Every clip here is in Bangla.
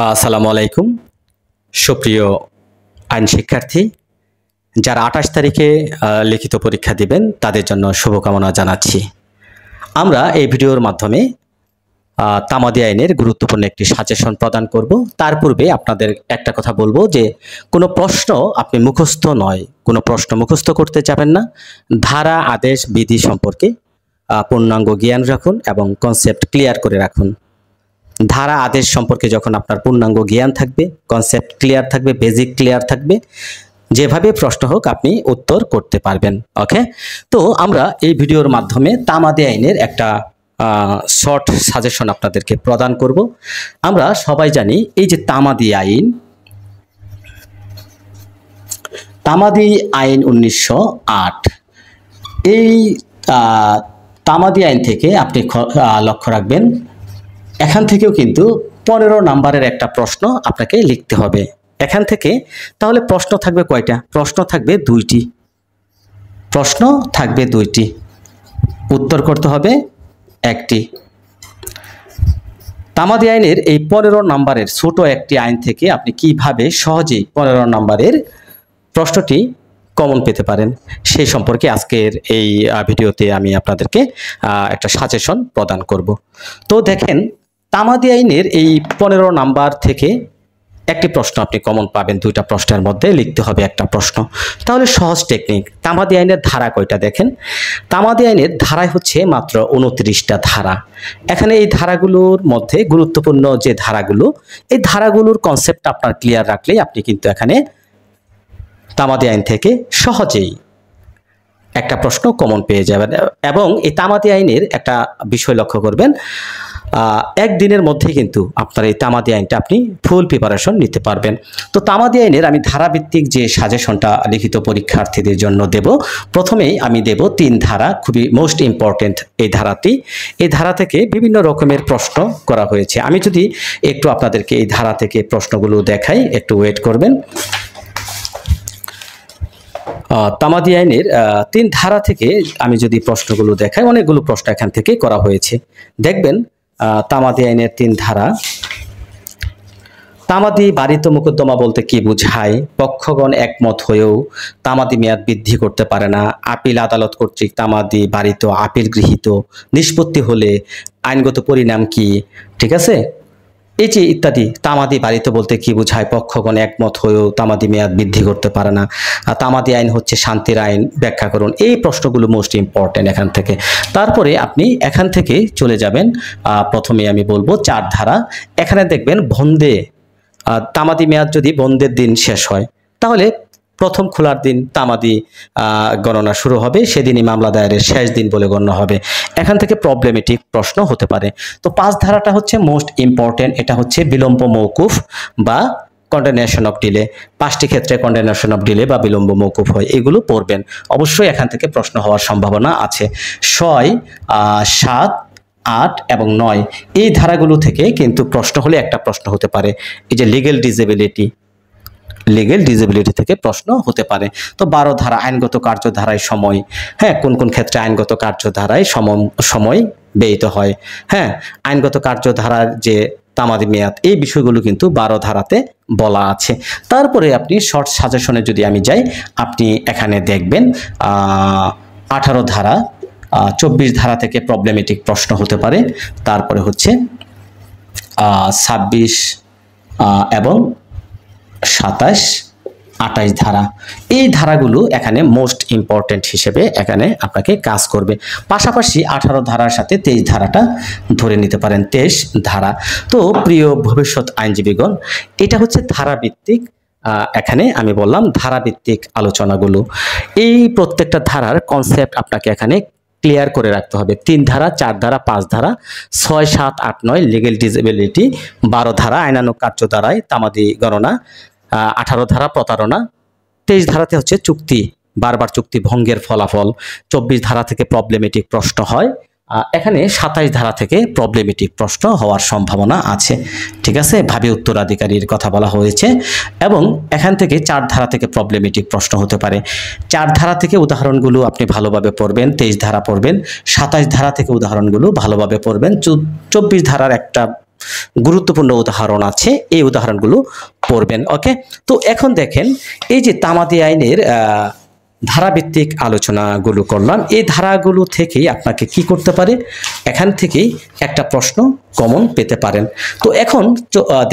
আসসালামু আলাইকুম সুপ্রিয় আইন শিক্ষার্থী যারা 28 তারিখে লিখিত পরীক্ষা দিবেন তাদের জন্য শুভকামনা জানাচ্ছি। আমরা এই ভিডিওর মাধ্যমে তামাদি আইনের গুরুত্বপূর্ণ একটি সাজেশন প্রদান করব। তার পূর্বে আপনাদের একটা কথা বলবো যে কোনো প্রশ্ন আপনি মুখস্থ নয়, কোনো প্রশ্ন মুখস্থ করতে যাবেন না। ধারা, আদেশ, বিধি সম্পর্কে পূর্ণাঙ্গ জ্ঞান রাখুন এবং কনসেপ্ট ক্লিয়ার করে রাখুন। ধারা, আদেশ সম্পর্কে যখন আপনার পূর্ণাঙ্গ জ্ঞান থাকবে, কনসেপ্ট ক্লিয়ার থাকবে, বেসিক ক্লিয়ার থাকবে, যেভাবে প্রশ্ন হোক আপনি উত্তর করতে পারবেন। ওকে, তো আমরা এই ভিডিওর মাধ্যমে তামাদি আইনের একটা শর্ট সাজেশন আপনাদেরকে প্রদান করব। আমরা সবাই জানি এই যে তামাদি আইন 1908, এই তামাদি আইন থেকে আপনি লক্ষ্য রাখবেন এখান থেকেও কিন্তু 15 নাম্বারের একটা প্রশ্ন আপনাকে লিখতে হবে এখান থেকে। তাহলে প্রশ্ন থাকবে কয়টা? প্রশ্ন থাকবে দুইটি, প্রশ্ন থাকবে দুইটি, উত্তর করতে হবে একটি। তামাদি আইনের এই 15 নাম্বারের ছোট একটি আইন থেকে আপনি কিভাবে সহজেই 15 নাম্বারের প্রশ্নটি কমন পেতে পারেন সেই সম্পর্কে আজকের এই ভিডিওতে আমি আপনাদেরকে একটা সাজেশন প্রদান করব। তো দেখেন, তামাদি আইনের এই 15 নাম্বার থেকে একটি প্রশ্ন আপনি কমন পাবেন। দুইটা প্রশ্নের মধ্যে লিখতে হবে একটা প্রশ্ন। তাহলে সহজ টেকনিক। তামাদি আইনের ধারা কয়টা দেখেন? তামাদি আইনের ধারায় হচ্ছে মাত্র 29টা ধারা। এখানে এই ধারাগুলোর মধ্যে গুরুত্বপূর্ণ যে ধারাগুলো, এই ধারাগুলোর কনসেপ্ট আপনার ক্লিয়ার রাখলেই আপনি কিন্তু এখানে তামাদি আইন থেকে সহজেই একটা প্রশ্ন কমন পেয়ে যাবেন। এবং এই তামাদি আইনের একটা বিষয় লক্ষ্য করবেন, একদিনের মধ্যে কিন্তু আপনার এই তামাদি আইনটা আপনি ফুল প্রিপারেশন নিতে পারবেন। তো তামাদি আইনের আমি ধারাভিত্তিক যে সাজেশনটা লিখিত পরীক্ষার্থীদের জন্য দেব, প্রথমেই আমি দেব 3 ধারা, খুবই মোস্ট ইম্পর্টেন্ট এই ধারাটি। এই ধারা থেকে বিভিন্ন রকমের প্রশ্ন করা হয়েছে। আমি যদি একটু আপনাদেরকে এই ধারা থেকে প্রশ্নগুলো দেখাই, একটু ওয়েট করবেন। তামাদি আইনের 3 ধারা থেকে আমি যদি প্রশ্নগুলো দেখাই, অনেকগুলো প্রশ্ন এখান থেকে করা হয়েছে। দেখবেন তামাদি আইনের 3 ধারা। তামাদি বারিত মোকদ্দমা বলতে কি বোঝায়? পক্ষগণ একমত হয়েও তামাদি মেয়াদ বৃদ্ধি করতে পারে না। আপিল আদালত কর্তৃক তামাদি বারিত আপিল গৃহীত নিষ্পত্তি হলে আইনগত পরিণাম কি? ঠিক আছে, এই যে ইত্যাদি। তামাদি বারিত বলতে কি বোঝায়? পক্ষগণ একমত হয়েও তামাদি মেয়াদ বৃদ্ধি করতে পারে না। তামাদি আইন হচ্ছে শান্তির আইন, ব্যাখ্যা করুন। এই প্রশ্নগুলো মোস্ট ইম্পর্টেন্ট এখান থেকে। তারপরে আপনি এখান থেকে চলে যাবেন, প্রথমে আমি বলবো 4 ধারা। এখানে দেখবেন বন্ধে, তামাদি মেয়াদ যদি বন্ধের দিন শেষ হয় তাহলে প্রথম খোলার দিন তামাদি গণনা শুরু হবে, সেদিনই মামলা দায়েরের শেষ দিন বলে গণ্য হবে। এখান থেকে প্রবলেমেটিক প্রশ্ন হতে পারে। তো 5 ধারাটা হচ্ছে মোস্ট ইম্পর্টেন্ট। এটা হচ্ছে বিলম্ব মওকুফ বা কন্ডেমনেশন অফ ডিলে। 5টি ক্ষেত্রে কন্ডেমনেশন অফ ডিলে বা বিলম্ব মওকুফ হয়, এগুলো পড়বেন। অবশ্যই এখান থেকে প্রশ্ন হওয়ার সম্ভাবনা আছে। 6, 7, 8 এবং 9 এই ধারাগুলো থেকে কিন্তু প্রশ্ন হলে একটা প্রশ্ন হতে পারে। এই যে লিগ্যাল ডিসেবিলিটি থেকে প্রশ্ন হতে পারে। তো 12 ধারা আইনগত কার্যধারায় সময়, হ্যাঁ, কোন কোন ক্ষেত্রে আইনগত কার্যধারায় সময় ব্যয়িত হয়, হ্যাঁ, আইনগত কার্যধারার যে তামাদি মেয়াদ, এই বিষয়গুলো কিন্তু 12 ধারাতে বলা আছে। তারপরে আপনি শর্ট সাজেশনে যদি আমি যাই, আপনি এখানে দেখবেন 18 ধারা, 24 ধারা থেকে প্রবলেমেটিক প্রশ্ন হতে পারে। তারপরে হচ্ছে 26 এবং 27, 28 ধারা। এই ধারাগুলো এখানে মোস্ট ইম্পর্টেন্ট হিসেবে এখানে আপনাকে কাজ করবে। পাশাপাশি 18 ধারার সাথে 23 ধারাটা ধরে নিতে পারেন। 23 ধারা, তো প্রিয় ভবিষ্যৎ আইনজীবীগণ, এটা হচ্ছে ধারাভিত্তিক। এখানে আমি বললাম ধারাভিত্তিক আলোচনাগুলো। এই প্রত্যেকটা ধারার কনসেপ্ট আপনাকে এখানে ক্লিয়ার করে রাখতে হবে। 3 ধারা, 4 ধারা, 5 ধারা, 6, 7, 8, 9 লিগ্যাল ডিসেবিলিটি, 12 ধারা আইনানুগ কার্যধারায় তামাদি গণনা, 18 ধারা প্রতারণা, 23 ধারাতে হচ্ছে চুক্তি, বারবার চুক্তি ভঙ্গের ফলাফল। 24 ধারা থেকে প্রবলেমেটিক প্রশ্ন হয়। এখানে 27 ধারা থেকে প্রবলেমেটিক প্রশ্ন হওয়ার সম্ভাবনা আছে। ঠিক আছে, ভাবী উত্তরাধিকারীর কথা বলা হয়েছে। এবং এখান থেকে 4 ধারা থেকে প্রবলেমেটিক প্রশ্ন হতে পারে। 4 ধারা থেকে উদাহরণগুলো আপনি ভালোভাবে পড়বেন, 23 ধারা পড়বেন, 27 ধারা থেকে উদাহরণগুলো ভালোভাবে পড়বেন, 24 ধারার একটা গুরুত্বপূর্ণ উদাহরণ আছে, এই উদাহরণগুলো পড়বেন। ওকে, তো এখন দেখেন এই যে তামাদি আইনের ধারাভিত্তিক আলোচনাগুলো করলাম, এই ধারাগুলো থেকেই আপনাকে কি করতে পারে, এখান থেকেই একটা প্রশ্ন কমন পেতে পারেন। তো এখন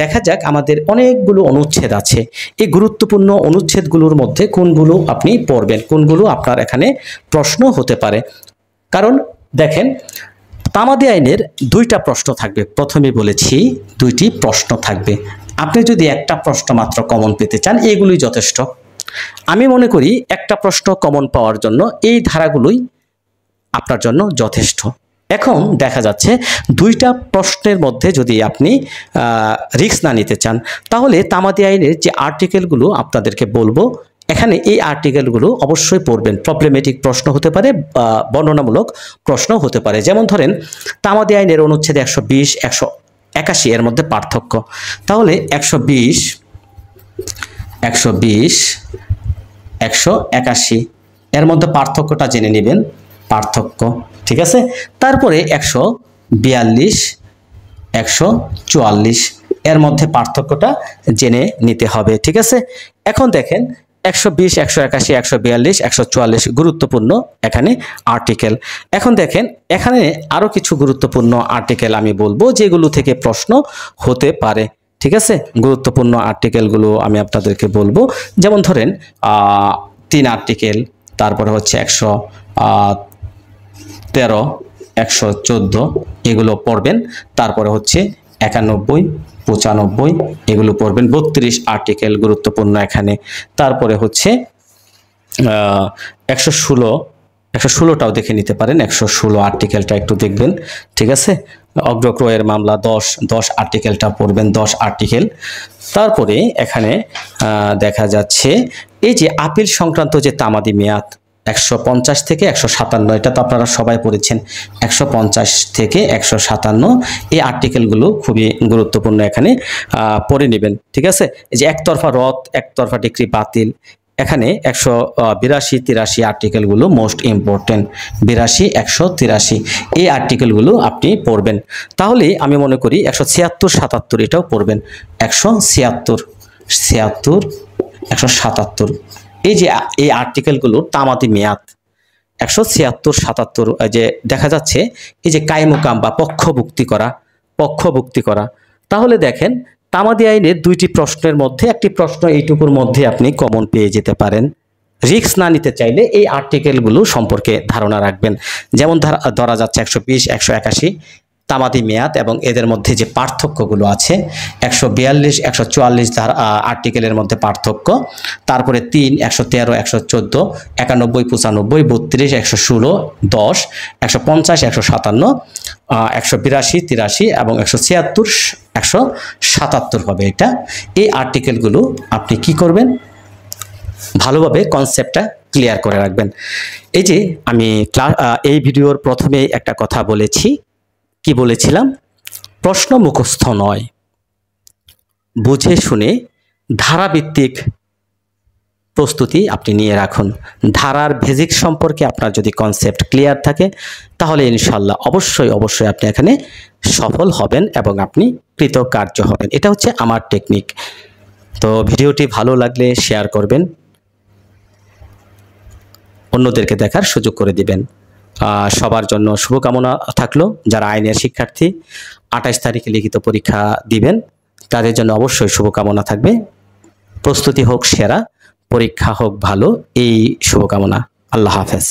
দেখা যাক আমাদের অনেকগুলো অনুচ্ছেদ আছে, এই গুরুত্বপূর্ণ অনুচ্ছেদগুলোর মধ্যে কোনগুলো আপনি পড়বেন, কোনগুলো আপনার এখানে প্রশ্ন হতে পারে। কারণ দেখেন তামাদি আইনের দুইটা প্রশ্ন থাকবে, প্রথমে বলেছি দুইটি প্রশ্ন থাকবে। আপনি যদি একটা প্রশ্ন মাত্র কমন পেতে চান এগুলোই যথেষ্ট। আমি মনে করি একটা প্রশ্ন কমন পাওয়ার জন্য এই ধারাগুলোই আপনার জন্য যথেষ্ট। এখন দেখা যাচ্ছে দুইটা প্রশ্নের মধ্যে যদি আপনি রিস্ক না নিতে চান, তাহলে তামাদি আইনের যে আর্টিকেলগুলো আপনাদেরকে বলবো, এখানে এই আর্টিকেলগুলো অবশ্যই পড়বেন। প্রবলেমেটিক প্রশ্ন হতে পারে, বর্ণনামূলক প্রশ্ন হতে পারে। যেমন ধরেন তামাদি আইনের অনুচ্ছেদ 120, 181 এর মধ্যে পার্থক্য। তাহলে 120, 181 এর মধ্যে পার্থক্যটা জেনে নেবেন, পার্থক্য, ঠিক আছে। তারপরে 142, 144 এর মধ্যে পার্থক্যটা জেনে নিতে হবে, ঠিক আছে। এখন দেখেন 120, 181, 142, 144 গুরুত্বপূর্ণ এখানে আর্টিকেল। এখন দেখেন এখানে আরো কিছু গুরুত্বপূর্ণ আর্টিকেল আমি বলবো যেগুলো থেকে প্রশ্ন হতে পারে, ঠিক আছে। গুরুত্বপূর্ণ আর্টিকেলগুলো আমি আপনাদেরকে বলবো। যেমন ধরেন 3 আর্টিকেল, তারপরে হচ্ছে 113, 114 এগুলো পড়বেন। তারপরে হচ্ছে 91, 95 এগুলো পড়বেন। 32 আর্টিকেল গুরুত্বপূর্ণ এখানে। তারপরে হচ্ছে 116টাও দেখে নিতে পারেন, 116 আর্টিকেলটা একটু দেখবেন, ঠিক আছে। অগ্রক্রয়ের মামলা 10 আর্টিকেলটা পড়বেন, 10 আর্টিকেল। তারপরে এখানে দেখা যাচ্ছে এই যে আপিল সংক্রান্ত যে তামাদি মেয়াদ 150 থেকে 157, এটা তো আপনারা সবাই পড়েছেন। 150 থেকে 157 এই আর্টিকেলগুলো খুবই গুরুত্বপূর্ণ, এখানে পড়ে নেবেন, ঠিক আছে। এই যে একতরফা রদ, একতরফা ডিক্রি বাতিল, এখানে 182, 83 আর্টিকেলগুলো মোস্ট ইম্পর্টেন্ট। 82, 183 এই আর্টিকেলগুলো আপনি পড়বেন। তাহলে আমি মনে করি 176, 77 এটাও পড়বেন। 176, 177 এই যে এই আর্টিকেলগুলো তামাদি মেয়াদ 176, 77 যে দেখা যাচ্ছে এই যে কায়মুকাম বা পক্ষভুক্তি করা। তাহলে দেখেন তামাদি আইনের দুইটি প্রশ্নের মধ্যে একটি প্রশ্ন এইটুকুর মধ্যে আপনি কমন পেয়ে যেতে পারেন। রিস্ক না নিতে চাইলে এই আর্টিকেলগুলো সম্পর্কে ধারণা রাখবেন। যেমন ধরা যাচ্ছে 120, 181 তামাদি মেয়াদ এবং এদের মধ্যে যে পার্থক্যগুলো আছে, 142, 144 আর্টিকেলের মধ্যে পার্থক্য। তারপরে 3, 113, 114, 91, 95, 32, 116, 10, 150, 157, 182, 83 এবং 176, 177 হবে এটা। এই আর্টিকেলগুলো আপনি কি করবেন, ভালোভাবে কনসেপ্টটা ক্লিয়ার করে রাখবেন। এই যে আমি এই ভিডিওর প্রথমে একটা কথা বলেছি, কি বলেছিলাম, প্রশ্ন মুখস্থ নয়, বুঝে শুনে ধারাভিত্তিক প্রস্তুতি আপনি নিয়ে রাখুন। ধারার বেসিক সম্পর্কে আপনার যদি কনসেপ্ট ক্লিয়ার থাকে তাহলে ইনশাল্লাহ অবশ্যই আপনি এখানে সফল হবেন এবং আপনি কৃতকার্য হবেন। এটা হচ্ছে আমার টেকনিক। তো ভিডিওটি ভালো লাগলে শেয়ার করবেন, অন্যদেরকে দেখার সুযোগ করে দিবেন। সবার জন্য শুভকামনা থাকলো। যারা আইনের শিক্ষার্থী 28 তারিখে লিখিত পরীক্ষা দিবেন তাদের জন্য অবশ্যই শুভকামনা থাকবে। প্রস্তুতি হোক সেরা, পরীক্ষা হোক ভালো, এই শুভকামনা। আল্লাহ হাফেজ।